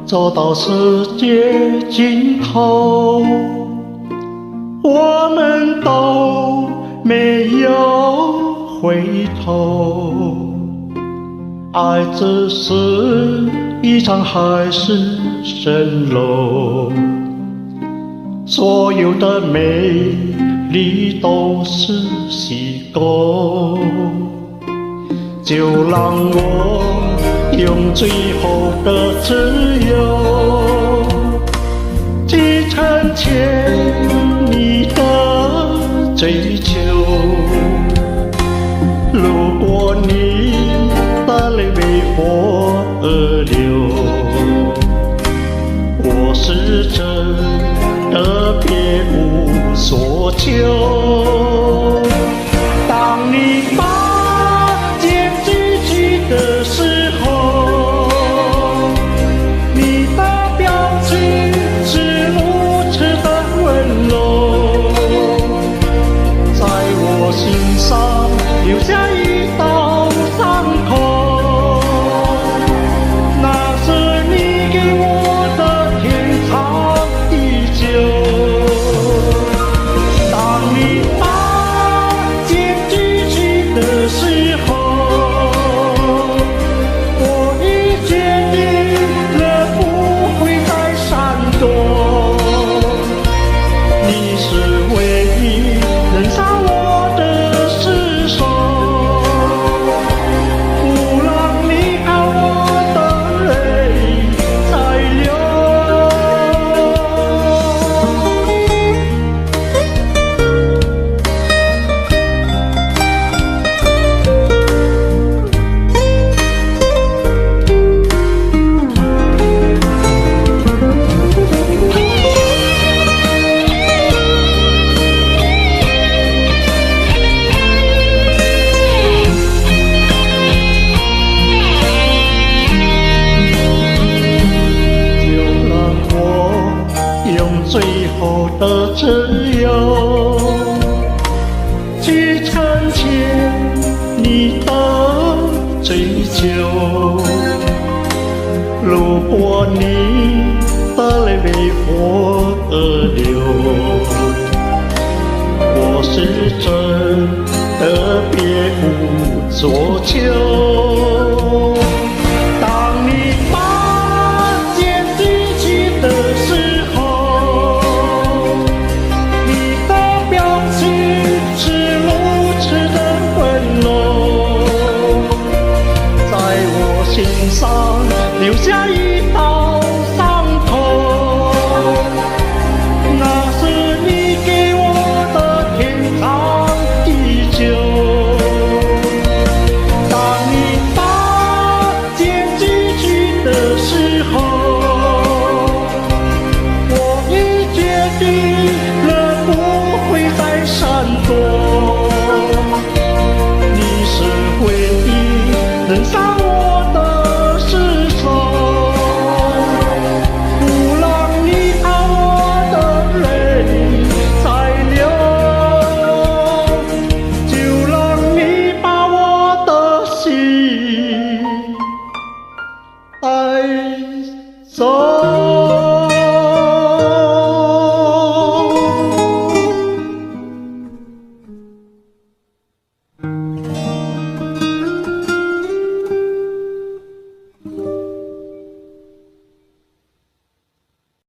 走到世界尽头，我们都没有回头。爱只是一场海市蜃楼，所有的美丽都是虚构。就让我用最后的自由去成全你的追求。如果你的泪为我而流，我是真的别无所求。当你把剑举起的时候，你的表情是如此的温柔，在我心上留下一道伤口，那是你给我的天长地久。当你把剑举起的时候，我已决定了不会再闪躲。你是唯一能伤我的尸首，不让你看我的泪再流。用最后的自由去成全你的追求。如果你的泪为我而流，我是真的别无所求。当你把剑举起的时候，心上留下一道伤口，那是你给我的天长地久。当你把剑举起的时候，我已决定了不会再闪躲。你是唯一能伤我的带走。